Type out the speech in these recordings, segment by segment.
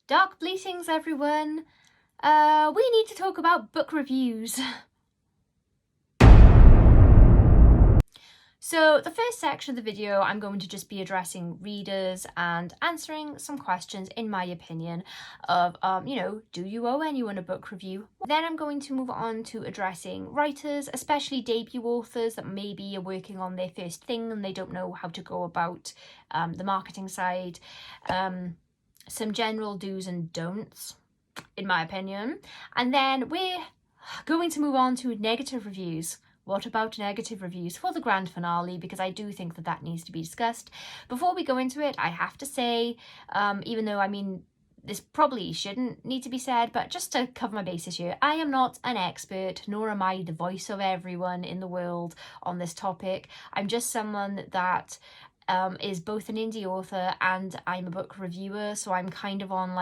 Dark bleatings, everyone. We need to talk about book reviews. So the first section of the video, I'm going to just be addressing readers and answering some questions, in my opinion, of, do you owe anyone a book review? Then I'm going to move on to addressing writers, especially debut authors that maybe are working on their first thing and they don't know how to go about the marketing side. Some general do's and don'ts, in my opinion. And then we're going to move on to negative reviews. What about negative reviews for the grand finale? Because I do think that needs to be discussed. Before we go into it, I have to say, even though, this probably shouldn't need to be said, but just to cover my bases here, I am not an expert, nor am I the voice of everyone in the world on this topic. I'm just someone that is both an indie author and I'm a book reviewer, so I'm kind of on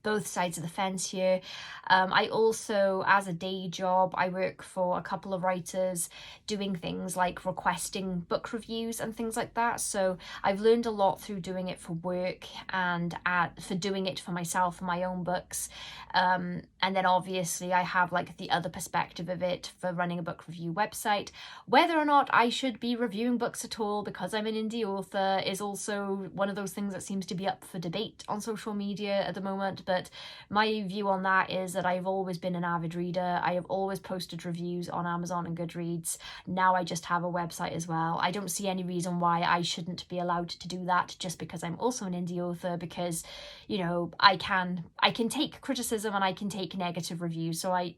both sides of the fence here. I also, as a day job, I work for a couple of writers doing things like requesting book reviews and things like that. So I've learned a lot through doing it for work and for doing it for myself and my own books. And then obviously I have the other perspective of it for running a book review website. Whether or not I should be reviewing books at all because I'm an indie author is also one of those things that seems to be up for debate on social media at the moment. But my view on that is that I've always been an avid reader. I have always posted reviews on Amazon and GOODREADS. Now I just have a website as well. I don't see any reason why I shouldn't be allowed to do that just because I'm also an indie author, because, I can take criticism and I can take negative reviews. So I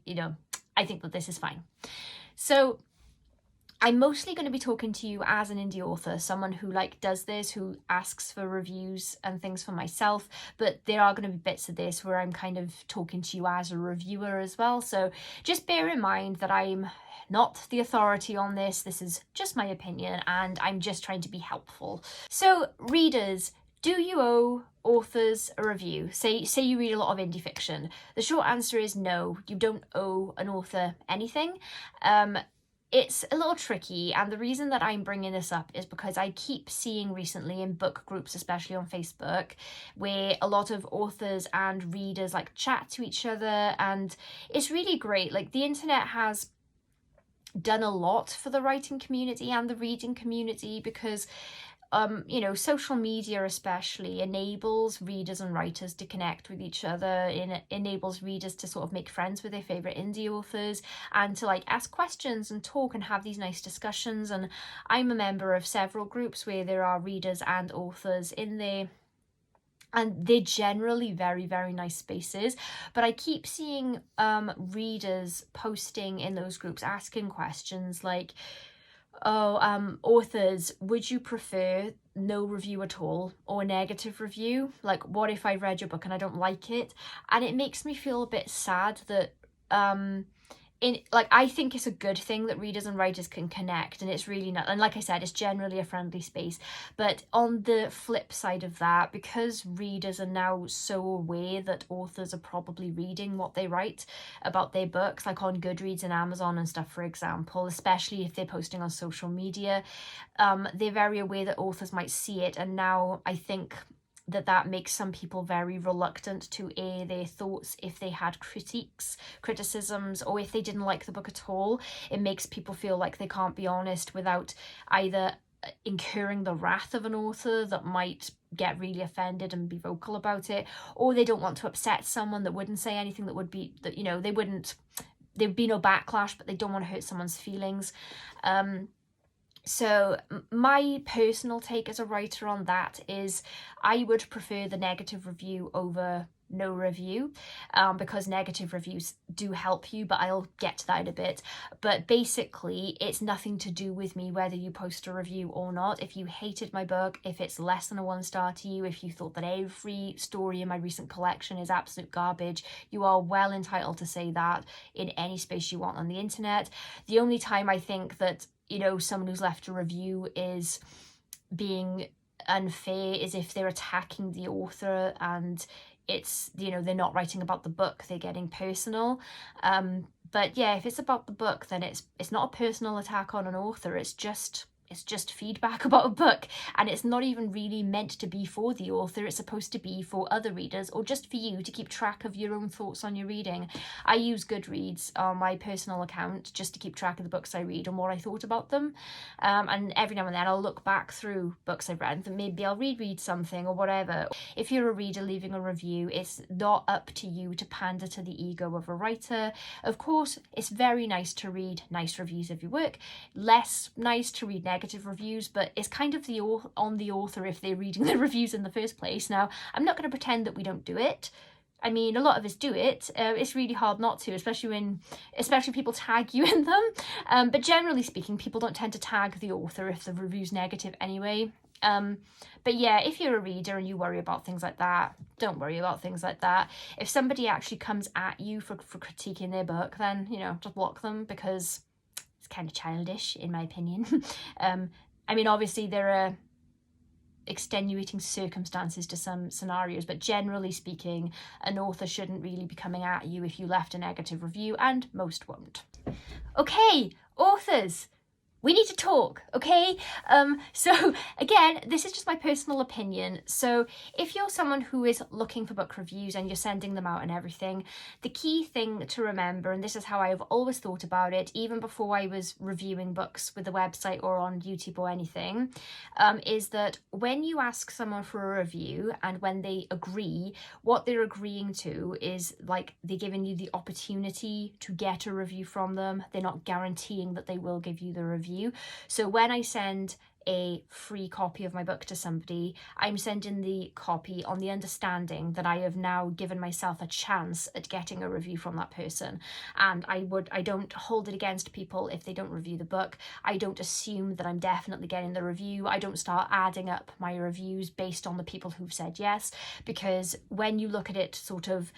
think that this is fine. So I'm mostly going to be talking to you as an indie author, someone who does this, who asks for reviews and things for myself, but there are going to be bits of this where I'm kind of talking to you as a reviewer as well. So just bear in mind that I'm not the authority on this. This is just my opinion and I'm just trying to be helpful. So readers, do you owe authors a review? Say you read a lot of indie fiction. The short answer is no, you don't owe an author anything. It's a little tricky, and the reason that I'm bringing this up is because I keep seeing recently in book groups, especially on Facebook, where a lot of authors and readers chat to each other, and it's really great. The internet has done a lot for the writing community and the reading community because social media especially enables readers and writers to connect with each other. It enables readers to sort of make friends with their favorite indie authors and to ask questions and talk and have these nice discussions. And I'm a member of several groups where there are readers and authors in there. And they're generally very, very nice spaces. But I keep seeing readers posting in those groups asking questions like, authors, would you prefer no review at all or a negative review? What if I read your book and I don't like it? And it makes me feel a bit sad that I think it's a good thing that readers and writers can connect, and it's really not, and like I said, it's generally a friendly space. But on the flip side of that, because readers are now so aware that authors are probably reading what they write about their books, like on GOODREADS and Amazon and stuff, for example, especially if they're posting on social media, they're very aware that authors might see it. And now I think that makes some people very reluctant to air their thoughts if they had criticisms, or if they didn't like the book at all. It makes people feel like they can't be honest without either incurring the wrath of an author that might get really offended and be vocal about it, or they don't want to upset someone that wouldn't say anything that would be, that there'd be no backlash, but they don't want to hurt someone's feelings. So my personal take as a writer on that is I would prefer the negative review over no review, because negative reviews do help you, but I'll get to that in a bit. But basically, it's nothing to do with me whether you post a review or not. If you hated my book, if it's less than a 1-star to you, if you thought that every story in my recent collection is absolute garbage, you are well entitled to say that in any space you want on the internet. The only time I think that someone who's left a review is being unfair is if they're attacking the author and it's, they're not writing about the book, they're getting personal. But yeah, if it's about the book, then it's not a personal attack on an author, it's just it's just feedback about a book, and it's not even really meant to be for the author. It's supposed to be for other readers, or just for you to keep track of your own thoughts on your reading. I use GOODREADS on my personal account just to keep track of the books I read and what I thought about them. And every now and then I'll look back through books I've read and maybe I'll reread something or whatever. If you're a reader leaving a review, it's not up to you to pander to the ego of a writer. Of course, it's very nice to read nice reviews of your work, less nice to read negative reviews, but it's kind of on the author if they're reading the reviews in the first place. Now, I'm not going to pretend that we don't do it. I mean, a lot of us do it. It's really hard not to, especially people tag you in them. But generally speaking, people don't tend to tag the author if the review's negative anyway. But yeah, if you're a reader and you worry about things like that, don't worry about things like that. If somebody actually comes at you for critiquing their book, then, you know, just block them, because it's kind of childish, in my opinion. I mean, obviously there are extenuating circumstances to some scenarios, but generally speaking, an author shouldn't really be coming at you if you left a negative review, and most won't. Okay, authors, we need to talk, okay? So again, this is just my personal opinion. So if you're someone who is looking for book reviews and you're sending them out and everything, the key thing to remember, and this is how I've always thought about it, even before I was reviewing books with the website or on YouTube or anything, is that when you ask someone for a review and when they agree, what they're agreeing to is like they're giving you the opportunity to get a review from them. They're not guaranteeing that they will give you the review. So when I send a free copy of my book to somebody, I'm sending the copy on the understanding that I have now given myself a chance at getting a review from that person. And I don't hold it against people if they don't review the book. I don't assume that I'm definitely getting the review. I don't start adding up my reviews based on the people who've said yes, because when you look at it sort of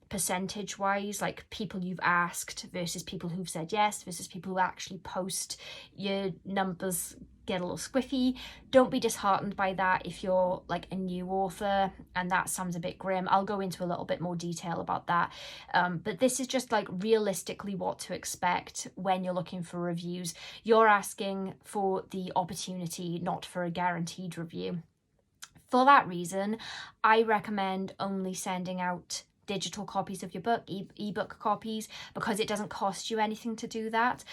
percentage wise, like people you've asked versus people who've said yes versus people who actually post, your numbers get a little squiffy. Don't be disheartened by that if you're like a new author and that sounds a bit grim. I'll go into a little bit more detail about that, but this is just like realistically what to expect when you're looking for reviews. You're asking for the opportunity, not for a guaranteed review. For that reason, I recommend only sending out digital copies of your book, ebook copies, because it doesn't cost you anything to do that.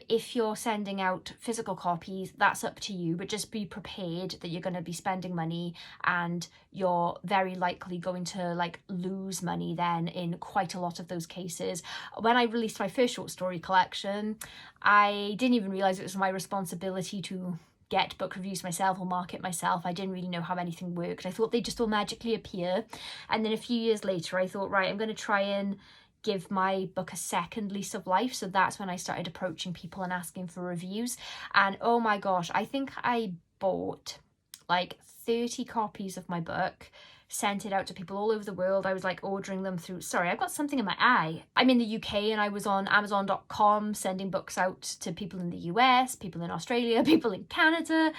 If you're sending out physical copies, that's up to you, but just be prepared that you're going to be spending money and you're very likely going to like lose money then in quite a lot of those cases. When I released my first short story collection, I didn't even realize it was my responsibility to get book reviews myself or market myself. I didn't really know how anything worked. I thought they just all magically appear. And then a few years later, I thought, right, I'm going to try and give my book a second lease of life. So that's when I started approaching people and asking for reviews. And oh my gosh, I think I bought like 30 copies of my book, sent it out to people all over the world. I was like ordering them through, sorry, I've got something in my eye. I'm in the UK and I was on Amazon.com sending books out to people in the US, people in Australia, people in Canada,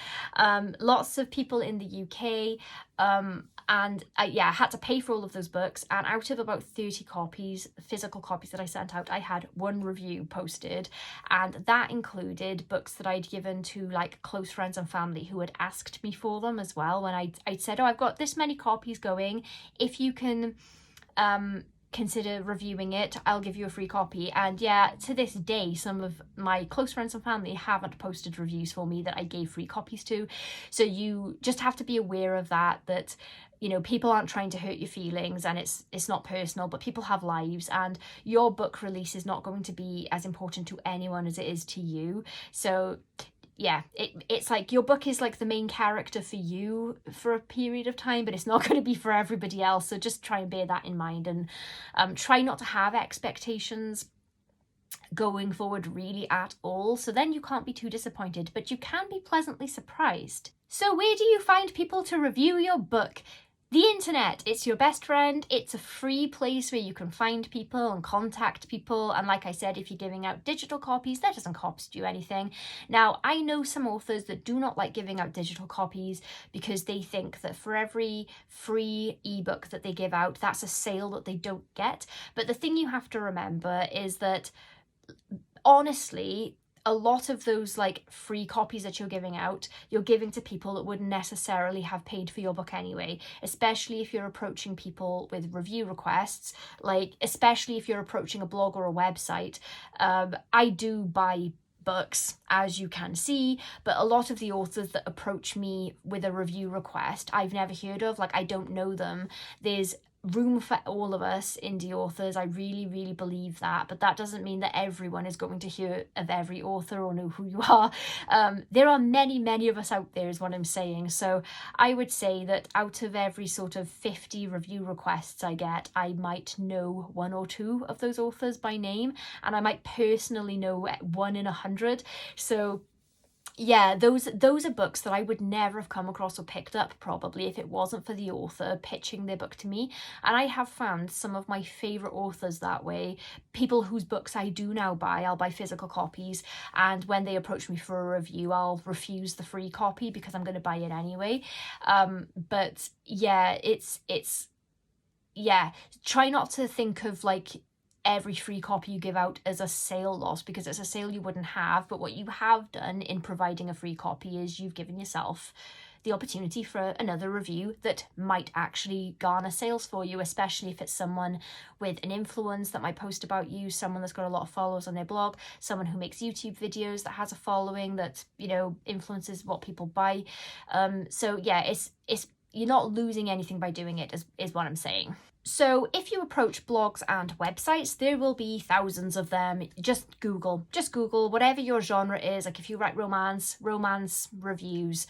lots of people in the UK. And I had to pay for all of those books, and out of about 30 copies, physical copies that I sent out, I had one review posted, and that included books that I'd given to like close friends and family who had asked me for them as well. When I'd said, oh, I've got this many copies going, if you can consider reviewing it, I'll give you a free copy. And yeah, to this day, some of my close friends and family haven't posted reviews for me that I gave free copies to. So you just have to be aware of that you know, people aren't trying to hurt your feelings, and it's not personal, but people have lives, and your book release is not going to be as important to anyone as it is to you. So yeah, it's like your book is like the main character for you for a period of time, but it's not going to be for everybody else. So just try and bear that in mind, and try not to have expectations going forward really at all. So then you can't be too disappointed, but you can be pleasantly surprised. So where do you find people to review your book? The internet, it's your best friend. It's a free place where you can find people and contact people. And like I said, if you're giving out digital copies, that doesn't cost you anything. Now, I know some authors that do not like giving out digital copies because they think that for every free ebook that they give out, that's a sale that they don't get. But the thing you have to remember is that honestly, a lot of those like free copies that you're giving out, you're giving to people that wouldn't necessarily have paid for your book anyway, especially if you're approaching people with review requests, like especially if you're approaching a blog or a website. I do buy books, as you can see, but a lot of the authors that approach me with a review request I've never heard of, like I don't know them. There's room for all of us indie authors. I really believe that, but that doesn't mean that everyone is going to hear of every author or know who you are. There are many of us out there is what I'm saying. So I would say that out of every sort of 50 review requests I get, I might know 1 or 2 of those authors by name, and I might personally know 1 in 100. So yeah, those are books that I would never have come across or picked up probably if it wasn't for the author pitching their book to me. And I have found some of my favourite authors that way, people whose books I do now buy. I'll buy physical copies, and when they approach me for a review, I'll refuse the free copy because I'm going to buy it anyway. But yeah, yeah, try not to think of like every free copy you give out as a sale loss, because it's a sale you wouldn't have. But what you have done in providing a free copy is you've given yourself the opportunity for another review that might actually garner sales for you, especially if it's someone with an influence that might post about you, someone that's got a lot of followers on their blog, someone who makes YouTube videos that has a following that, you know, influences what people buy. So yeah, it's you're not losing anything by doing it, is what I'm saying. So if you approach blogs and websites, there will be thousands of them. Just Google whatever your genre is. Like if you write romance reviews,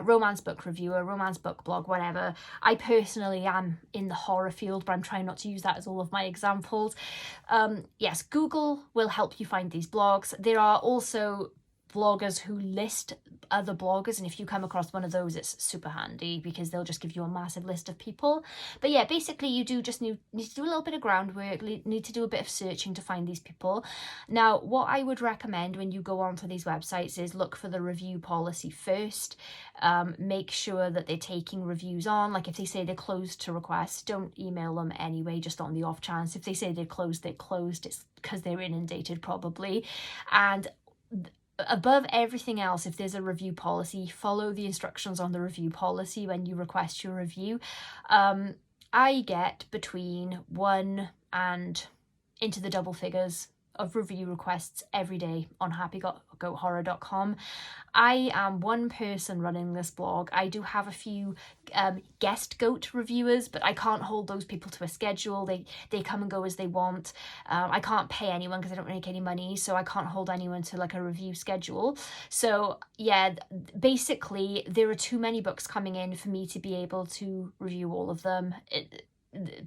romance book reviewer, romance book blog, whatever. I personally am in the horror field, but I'm trying not to use that as all of my examples. Yes, Google will help you find these blogs. There are also bloggers who list other bloggers, and if you come across one of those, it's super handy because they'll just give you a massive list of people. But yeah, basically you do just need to do a little bit of groundwork, need to do a bit of searching to find these people. Now, what I would recommend when you go onto these websites is look for the review policy first. Make sure that they're taking reviews on. Like if they say they're closed to requests, don't email them anyway, just on the off chance. If they say they're closed, it's because they're inundated probably. And above everything else, if there's a review policy, follow the instructions on the review policy when you request your review. I get between 1 and into the double figures of review requests every day on happygoathorror.com. I am one person running this blog. I do have a few guest goat reviewers, but I can't hold those people to a schedule. They come and go as they want. I can't pay anyone because I don't make any money, so I can't hold anyone to like a review schedule. So yeah, basically there are too many books coming in for me to be able to review all of them,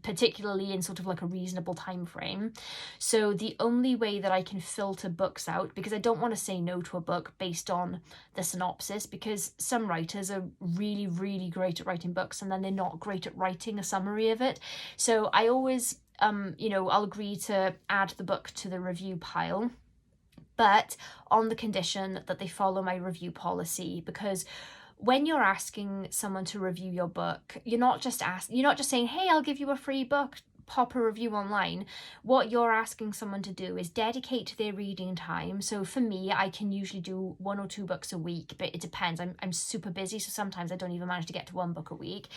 particularly in sort of like a reasonable time frame. So the only way that I can filter books out, because I don't want to say no to a book based on the synopsis, because some writers are really great at writing books and then they're not great at writing a summary of it. So I always I'll agree to add the book to the review pile, but on the condition that they follow my review policy. Because when you're asking someone to review your book, you're not just saying, hey, I'll give you a free book, pop a review online. What you're asking someone to do is dedicate their reading time. So for me, I can usually do 1 or 2 books a week, but it depends. I'm super busy, so sometimes I don't even manage to get to 1 book a week,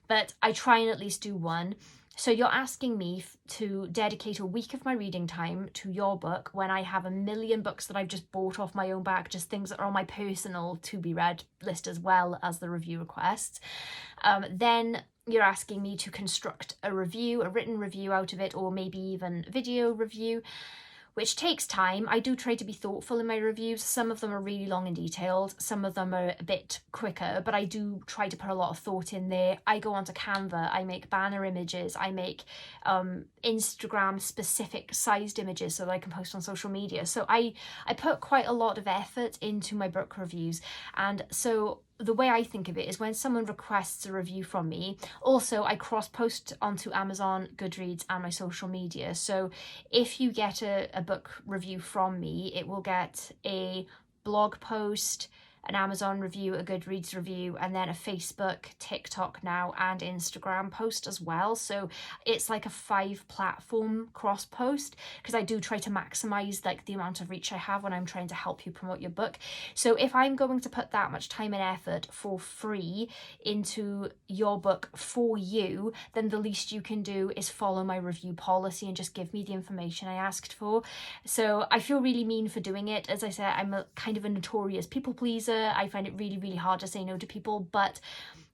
but I try and at least do 1. So you're asking me to dedicate a week of my reading time to your book when I have a million books that I've just bought off my own back, just things that are on my personal to be read list as well as the review requests. Then you're asking me to construct a written review out of it, or maybe even video review, which takes time. I do try to be thoughtful in my reviews. Some of them are really long and detailed, some of them are a bit quicker, but I do try to put a lot of thought in there. I go onto Canva, I make banner images, I make Instagram specific sized images so that I can post on social media. So I put quite a lot of effort into my book reviews. And so the way I think of it is when someone requests a review from me, also I cross-post onto Amazon, GOODREADS and my social media. So if you get a book review from me, it will get a blog post, an Amazon review, a Goodreads review, and then a Facebook, TikTok now, and Instagram post as well. So it's like a 5-platform cross post, because I do try to maximize like the amount of reach I have when I'm trying to help you promote your book. So if I'm going to put that much time and effort for free into your book for you, then the least you can do is follow my review policy and just give me the information I asked for. So I feel really mean for doing it. As I said, I'm a kind of a notorious people pleaser. I find it really, really hard to say no to people, but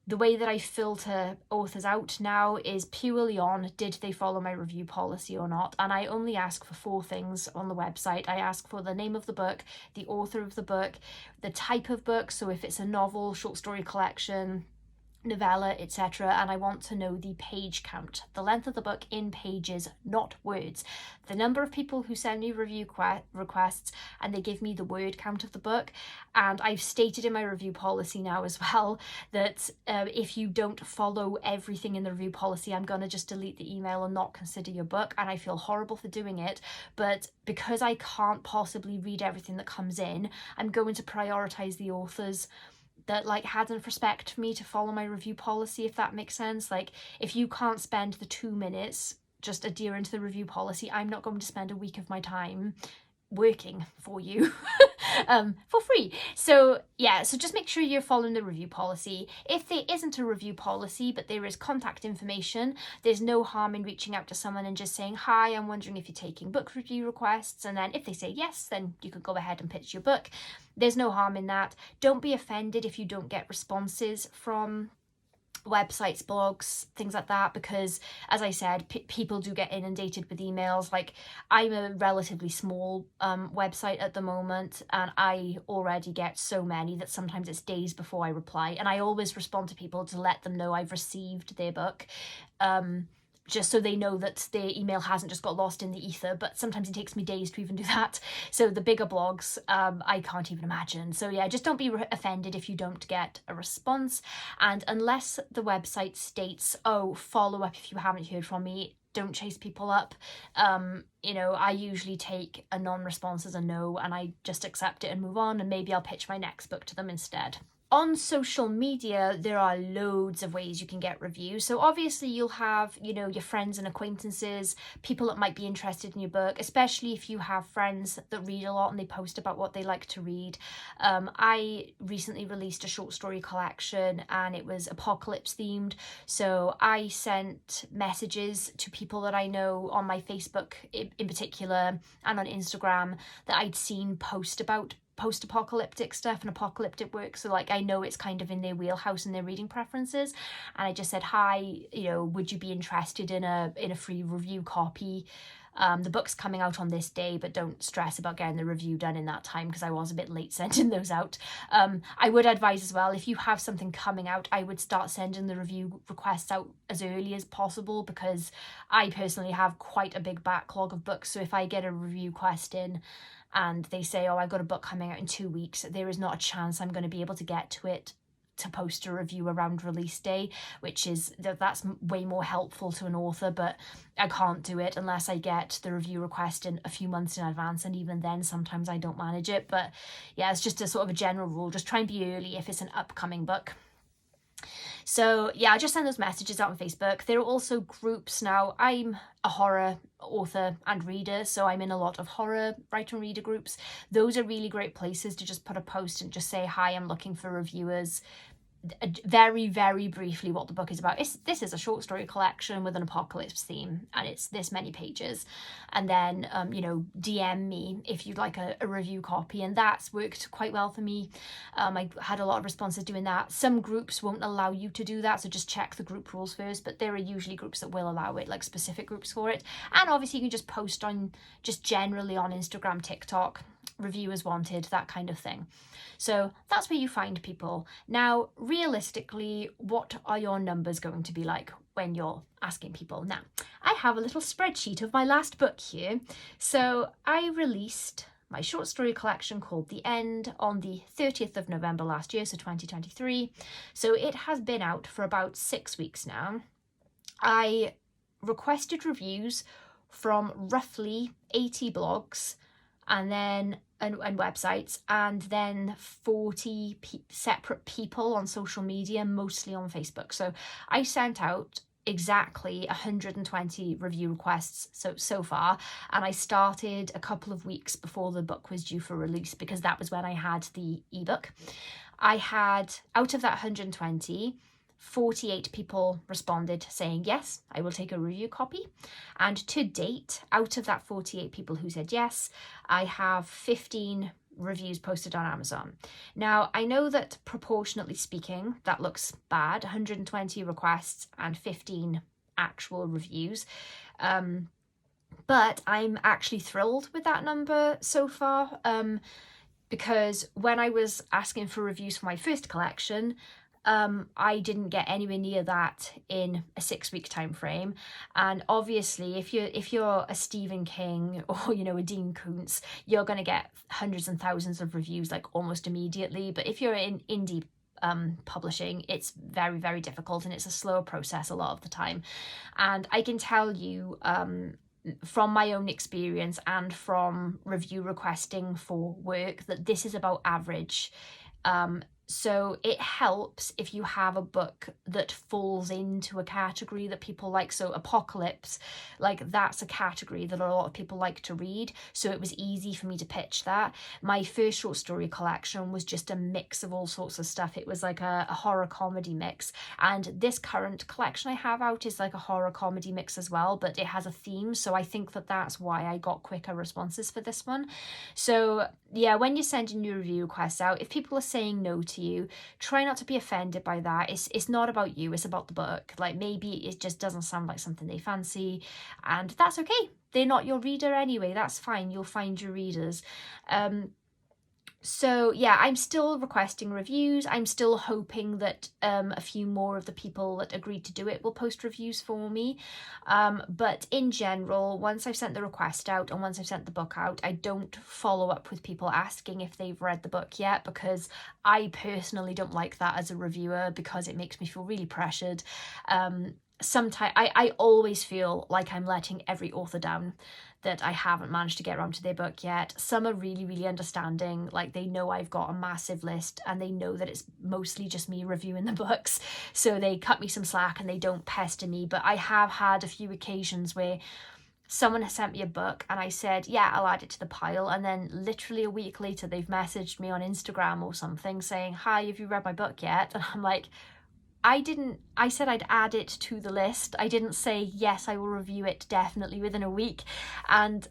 the way that I filter authors out now is purely on, did they follow my review policy or not? And I only ask for 4 things on the website. I ask for the name of the book, the author of the book, the type of book, so if it's a novel, short story collection, novella, etc., and I want to know the page count, the length of the book in pages, not words, the number of people who send me review requests, and they give me the word count of the book. And I've stated in my review policy now as well that if you don't follow everything in the review policy, I'm going to just delete the email and not consider your book, and I feel horrible for doing it, but because I can't possibly read everything that comes in, I'm going to prioritize the authors that like had enough respect for me to follow my review policy, if that makes sense. Like, if you can't spend the 2 minutes just adhering to the review policy, I'm not going to spend a week of my time working for you for free. So yeah, so just make sure you're following the review policy. If there isn't a review policy but there is contact information, there's no harm in reaching out to someone and just saying, hi, I'm wondering if you're taking book review requests, and then if they say yes, then you can go ahead and pitch your book. There's no harm in that. Don't be offended if you don't get responses from websites, blogs, things like that, because as I said, people do get inundated with emails. Like, I'm a relatively small website at the moment, and I already get so many that sometimes it's days before I reply, and I always respond to people to let them know I've received their book, just so they know that their email hasn't just got lost in the ether. But sometimes it takes me days to even do that. So the bigger blogs, I can't even imagine. So yeah, just don't be offended if you don't get a response. And unless the website states, oh, follow up if you haven't heard from me, don't chase people up. You know, I usually take a non-response as a no, and I just accept it and move on, and maybe I'll pitch my next book to them instead. On social media, there are loads of ways you can get reviews. So obviously you'll have, you know, your friends and acquaintances, people that might be interested in your book, especially if you have friends that read a lot and they post about what they like to read. I recently released a short story collection, and it was apocalypse themed. So I sent messages to people that I know on my Facebook in particular, and on Instagram, that I'd seen post about post-apocalyptic stuff and apocalyptic work, so like I know it's kind of in their wheelhouse and their reading preferences, and I just said, hi, you know, would you be interested in a free review copy? The book's coming out on this day, but don't stress about getting the review done in that time, because I was a bit late sending those out. I would advise as well, if you have something coming out, I would start sending the review requests out as early as possible, because I personally have quite a big backlog of books. So if I get a review request in and they say, oh, I've got a book coming out in 2 weeks, there is not a chance I'm going to be able to get to it to post a review around release day, which is, that's way more helpful to an author, but I can't do it unless I get the review request in a few months in advance, and even then sometimes I don't manage it. But yeah, it's just a sort of a general rule, just try and be early if it's an upcoming book. So yeah, I just send those messages out on Facebook. There are also groups now. I'm a horror author and reader, so I'm in a lot of horror writer and reader groups. Those are really great places to just put a post and just say, hi, I'm looking for reviewers. Very, very briefly what the book is about. This is a short story collection with an apocalypse theme, and it's this many pages. And then, you know, DM me if you'd like a review copy, and that's worked quite well for me. I had a lot of responses doing that. Some groups won't allow you to do that, so just check the group rules first, but there are usually groups that will allow it, like specific groups for it. And obviously you can just post on, just generally on Instagram, TikTok, reviewers wanted, that kind of thing. So that's where you find people. Now, realistically, what are your numbers going to be like when you're asking people? Now, I have a little spreadsheet of my last book here. So I released my short story collection called The End on the 30th of November last year, so 2023. So it has been out for about 6 weeks now. I requested reviews from roughly 80 blogs, and then and websites, and then 40 separate people on social media, mostly on Facebook. So I sent out exactly 120 review requests so far, and I started a couple of weeks before the book was due for release, because that was when I had the ebook. I had, out of that 120, 48 people responded saying, yes, I will take a review copy. And to date, out of that 48 people who said yes, I have 15 reviews posted on Amazon. Now, I know that proportionately speaking, that looks bad, 120 requests and 15 actual reviews. But I'm actually thrilled with that number so far, because when I was asking for reviews for my first collection, I didn't get anywhere near that in a 6-week time frame. And obviously, if you're a Stephen King or, you know, a Dean Koontz, you're going to get hundreds and thousands of reviews like almost immediately. But if you're in indie publishing, it's very, very difficult, and it's a slower process a lot of the time. And I can tell you, from my own experience and from review requesting for work, that this is about average. So it helps if you have a book that falls into a category that people like. So Apocalypse, like, that's a category that a lot of people like to read. So it was easy for me to pitch that. My first short story collection was just a mix of all sorts of stuff. It was like a horror comedy mix. And this current collection I have out is like a horror comedy mix as well, but it has a theme. So I think that that's why I got quicker responses for this one. So yeah, when you're sending your review requests out, if people are saying no to you, try not to be offended by that. It's not about you, it's about the book. Like, maybe it just doesn't sound like something they fancy, and that's okay. They're not your reader anyway, that's fine. You'll find your readers. So yeah, I'm still requesting reviews. I'm still hoping that a few more of the people that agreed to do it will post reviews for me. But in general, once I've sent the request out and once I've sent the book out, I don't follow up with people asking if they've read the book yet, because I personally don't like that as a reviewer, because it makes me feel really pressured. Sometimes I always feel like I'm letting every author down that I haven't managed to get around to their book yet. Some are really, really understanding. Like, they know I've got a massive list and they know that it's mostly just me reviewing the books. So they cut me some slack and they don't pester me. But I have had a few occasions where someone has sent me a book and I said, yeah, I'll add it to the pile. And then literally a week later, they've messaged me on Instagram or something saying, hi, have you read my book yet? And I'm like, I said I'd add it to the list. I didn't say, yes, I will review it definitely within a week. And,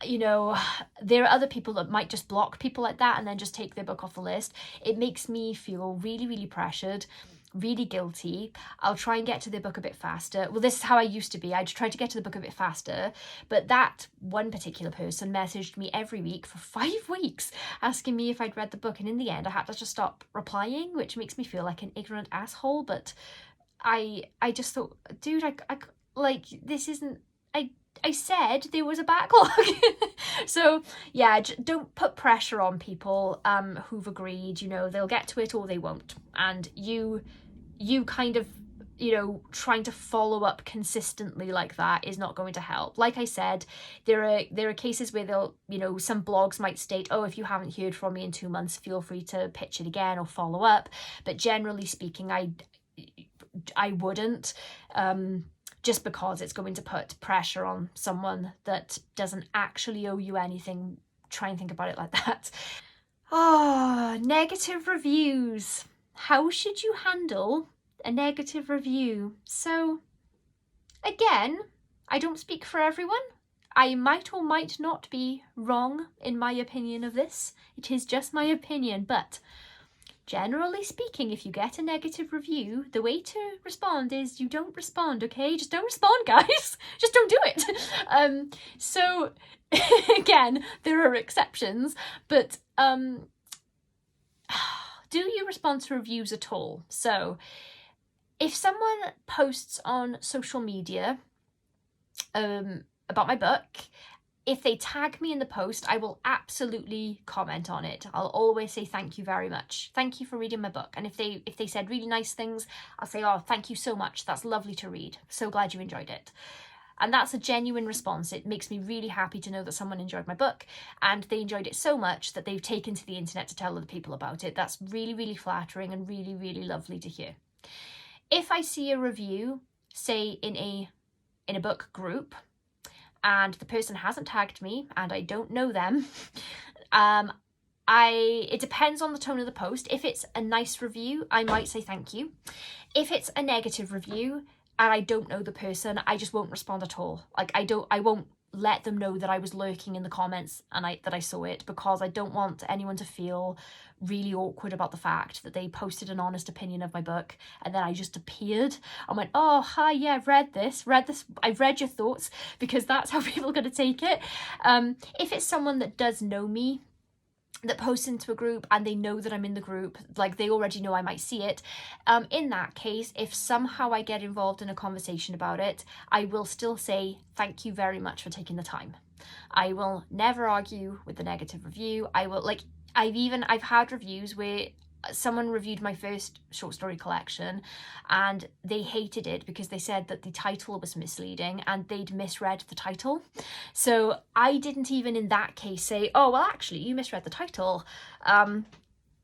you know, there are other people that might just block people like that and then just take their book off the list. It makes me feel really, really pressured, really guilty. I'll try and get to the book a bit faster. Well, this is how I used to be. I'd try to get to the book a bit faster, but that one particular person messaged me every week for 5 weeks asking me if I'd read the book, and in the end I had to just stop replying, which makes me feel like an ignorant asshole. But I just thought, dude, I like, this isn't, I said there was a backlog. So yeah, don't put pressure on people who've agreed. You know, they'll get to it or they won't. And you kind of, you know, trying to follow up consistently like that is not going to help. Like I said, there are cases where they'll, you know, some blogs might state, oh, if you haven't heard from me in 2 months, feel free to pitch it again or follow up. But generally speaking, I wouldn't, just because it's going to put pressure on someone that doesn't actually owe you anything. Try and think about it like that. Oh, negative reviews. How should you handle a negative review? So, again, I don't speak for everyone. I might or might not be wrong in my opinion of this. It is just my opinion, but generally speaking, if you get a negative review, the way to respond is you don't respond, okay? Just don't respond, guys. Just don't do it. So, again, there are exceptions, but do you respond to reviews at all? So, if someone posts on social media about my book, if they tag me in the post, I will absolutely comment on it. I'll always say thank you very much. Thank you for reading my book. And if they said really nice things, I'll say, oh, thank you so much. That's lovely to read. So glad you enjoyed it. And that's a genuine response. It makes me really happy to know that someone enjoyed my book and they enjoyed it so much that they've taken to the internet to tell other people about it. That's really, really flattering and really, really lovely to hear. If I see a review, say in a book group, and the person hasn't tagged me and I don't know them, it depends on the tone of the post. If it's a nice review, I might say thank you. If it's a negative review and I don't know the person, I just won't respond at all. Like I won't let them know that I was lurking in the comments and that I saw it, because I don't want anyone to feel really awkward about the fact that they posted an honest opinion of my book and then I just appeared and went, oh hi, yeah, I've read this, I've read your thoughts, because that's how people are going to take it. If it's someone that does know me, that posts into a group and they know that I'm in the group, like they already know I might see it, in that case, if somehow I get involved in a conversation about it, I will still say thank you very much for taking the time. I will never argue with the negative review. I will, like, I've had reviews where someone reviewed my first short story collection and they hated it because they said that the title was misleading and they'd misread the title. So I didn't even in that case say, oh, well, actually, you misread the title,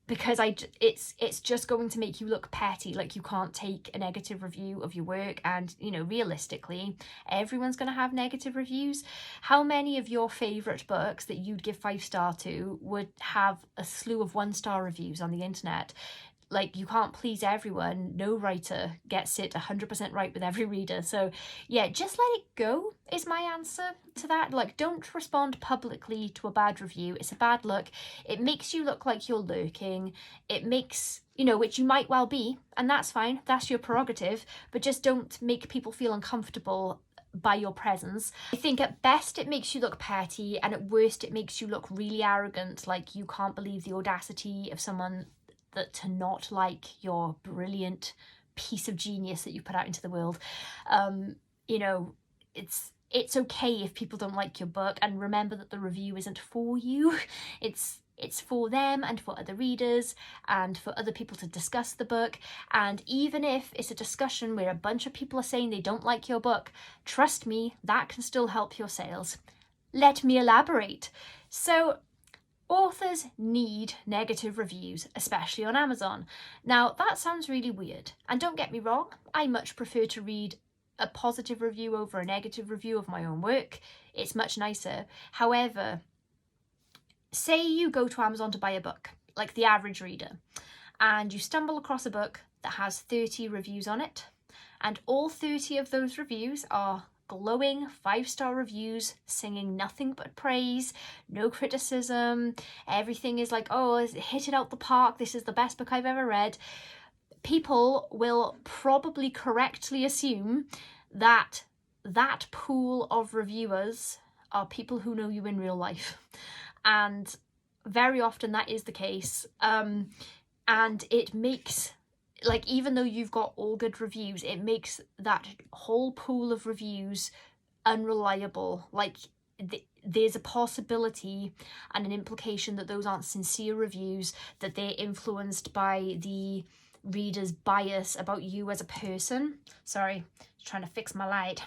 because it's just going to make you look petty, like you can't take a negative review of your work. And, you know, realistically, everyone's going to have negative reviews. How many of your favourite books that you'd give 5-star to would have a slew of 1-star reviews on the internet? Like, you can't please everyone. No writer gets it 100% right with every reader. So yeah, just let it go is my answer to that. Like, don't respond publicly to a bad review. It's a bad look. It makes you look like you're lurking. It makes, you know, which you might well be, and that's fine. That's your prerogative, but just don't make people feel uncomfortable by your presence. I think at best it makes you look petty, and at worst it makes you look really arrogant, like you can't believe the audacity of someone that to not like your brilliant piece of genius that you put out into the world. You know, it's okay if people don't like your book, and remember that the review isn't for you. It's for them and for other readers and for other people to discuss the book. And even if it's a discussion where a bunch of people are saying they don't like your book, trust me, that can still help your sales. Let me elaborate. So authors need negative reviews, especially on Amazon. Now, that sounds really weird, and don't get me wrong, I much prefer to read a positive review over a negative review of my own work. It's much nicer. However, say you go to Amazon to buy a book, like the average reader, and you stumble across a book that has 30 reviews on it, and all 30 of those reviews are glowing 5-star reviews, singing nothing but praise, no criticism. Everything is like, oh, hit it out the park, this is the best book I've ever read. People will probably correctly assume that that pool of reviewers are people who know you in real life. And very often that is the case. And it makes, like, even though you've got all good reviews, it makes that whole pool of reviews unreliable. Like, there's a possibility and an implication that those aren't sincere reviews, that they're influenced by the reader's bias about you as a person. Sorry, trying to fix my light.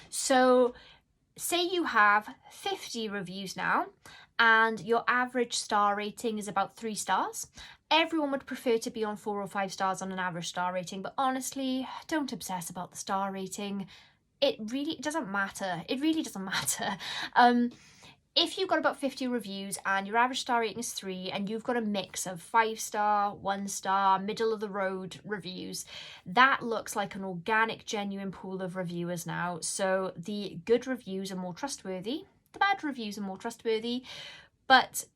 So say you have 50 reviews now and your average star rating is about 3 stars. Everyone would prefer to be on 4 or 5 stars on an average star rating, but honestly, don't obsess about the star rating. It really doesn't matter. It really doesn't matter. If you've got about 50 reviews and your average star rating is 3 and you've got a mix of 5-star, 1-star, middle of the road reviews, that looks like an organic, genuine pool of reviewers now. So the good reviews are more trustworthy, the bad reviews are more trustworthy, but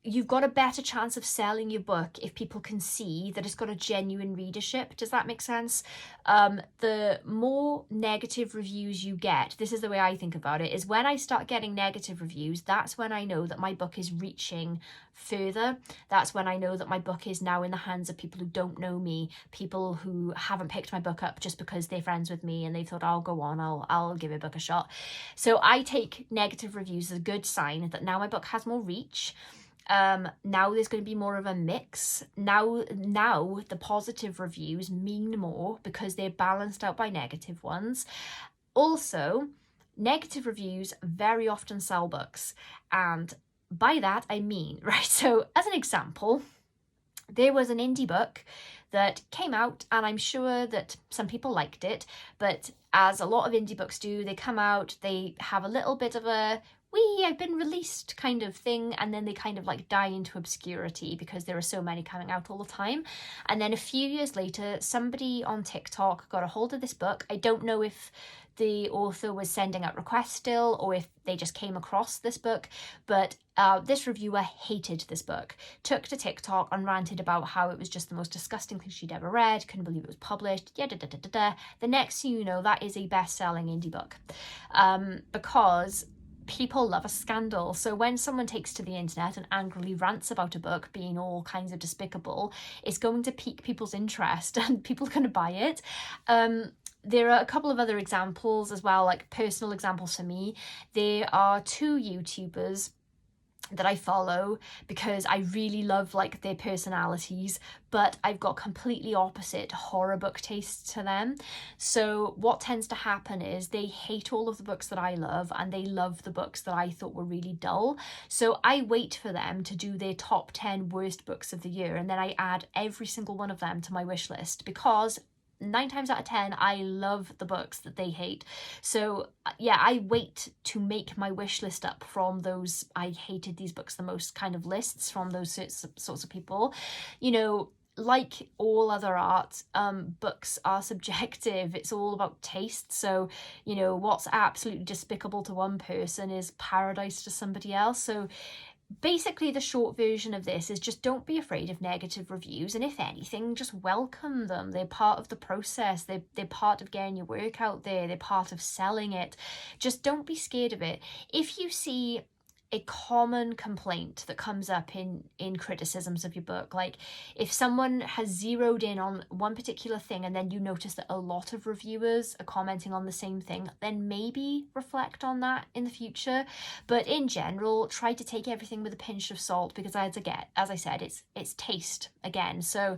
you've got a better chance of selling your book if people can see that it's got a genuine readership. Does that make sense? The more negative reviews you get, this is the way I think about it, is when I start getting negative reviews, that's when I know that my book is reaching further. That's when I know that my book is now in the hands of people who don't know me, people who haven't picked my book up just because they're friends with me and they thought, I'll go on, I'll give a book a shot. So I take negative reviews as a good sign that now my book has more reach. Now there's going to be more of a mix. Now the positive reviews mean more because they're balanced out by negative ones. Also, negative reviews very often sell books, and by that I mean, right, so as an example, there was an indie book that came out, and I'm sure that some people liked it, but as a lot of indie books do, they come out, they have a little bit of a I've been released kind of thing, and then they kind of like die into obscurity because there are so many coming out all the time. And then a few years later, somebody on TikTok got a hold of this book. I don't know if the author was sending out requests still or if they just came across this book, but this reviewer hated this book, took to TikTok and ranted about how it was just the most disgusting thing she'd ever read, couldn't believe it was published, The next thing you know, that is a best-selling indie book, because people love a scandal. So when someone takes to the internet and angrily rants about a book being all kinds of despicable, it's going to pique people's interest and people are going to buy it. There are a couple of other examples as well, like personal examples for me. There are two YouTubers that I follow because I really love like their personalities, but I've got completely opposite horror book tastes to them. So what tends to happen is they hate all of the books that I love and they love the books that I thought were really dull. So I wait for them to do their top 10 worst books of the year, and then I add every single one of them to my wish list because 9 times out of 10, I love the books that they hate. So yeah, I wait to make my wish list up from those I hated these books the most kind of lists from those sorts of people. You know, like all other art, books are subjective. It's all about taste. So, you know, what's absolutely despicable to one person is paradise to somebody else. So basically, the short version of this is just don't be afraid of negative reviews, and if anything, just welcome them. They're part of the process. They're part of getting your work out there. They're part of selling it. Just don't be scared of it. If you see a common complaint that comes up in criticisms of your book, like if someone has zeroed in on one particular thing and then you notice that a lot of reviewers are commenting on the same thing, then maybe reflect on that in the future. But in general, try to take everything with a pinch of salt because as I said, it's taste again. So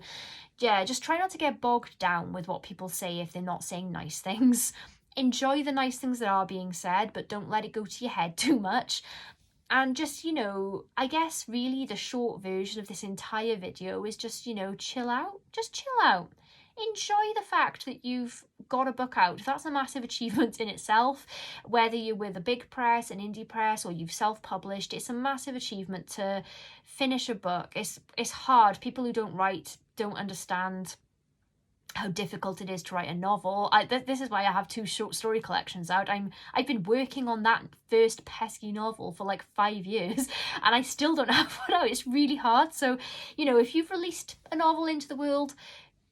yeah, just try not to get bogged down with what people say if they're not saying nice things. Enjoy the nice things that are being said, but don't let it go to your head too much. And just, you know, I guess really the short version of this entire video is just, you know, chill out. Just chill out. Enjoy the fact that you've got a book out. That's a massive achievement in itself. Whether you're with a big press, an indie press, or you've self-published, it's a massive achievement to finish a book. It's hard. People who don't write don't understand how difficult it is to write a novel. This is why I have 2 short story collections out. I've been working on that first pesky novel for like 5 years and I still don't have one out. It's really hard. So, you know, if you've released a novel into the world,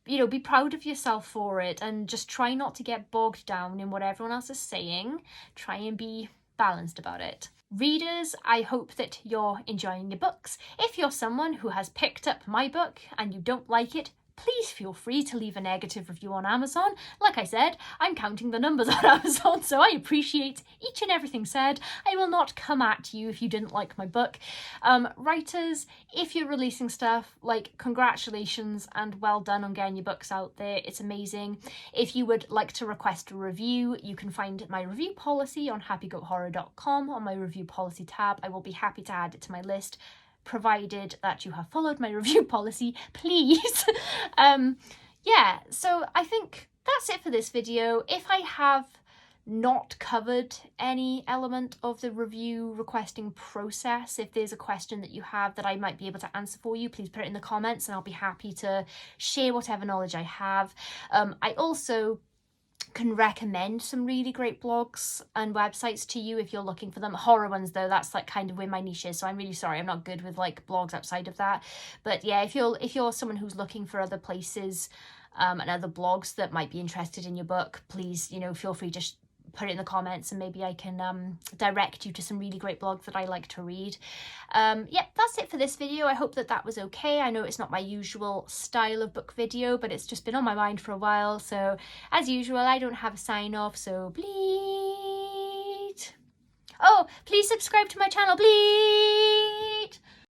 you know, be proud of yourself for it and just try not to get bogged down in what everyone else is saying. Try and be balanced about it. Readers, I hope that you're enjoying your books. If you're someone who has picked up my book and you don't like it, please feel free to leave a negative review on Amazon. Like I said, I'm counting the numbers on Amazon, so I appreciate each and everything said. I will not come at you if you didn't like my book. Writers, if you're releasing stuff, like, congratulations and well done on getting your books out there. It's amazing. If you would like to request a review, you can find my review policy on happygoathorror.com on my review policy tab. I will be happy to add it to my list, provided that you have followed my review policy, please. Yeah, so I think that's it for this video. If I have not covered any element of the review requesting process, if there's a question that you have that I might be able to answer for you, please put it in the comments and I'll be happy to share whatever knowledge I have. I also can recommend some really great blogs and websites to you if you're looking for them. Horror ones though, that's like kind of where my niche is, so I'm really sorry I'm not good with like blogs outside of that. But yeah, if you're someone who's looking for other places and other blogs that might be interested in your book, please, you know, feel free to put it in the comments and maybe I can direct you to some really great blogs that I like to read. Yeah, that's it for this video. I hope that that was okay. I know it's not my usual style of book video, but it's just been on my mind for a while. So as usual, I don't have a sign off, so bleed. Oh, please subscribe to my channel, bleed.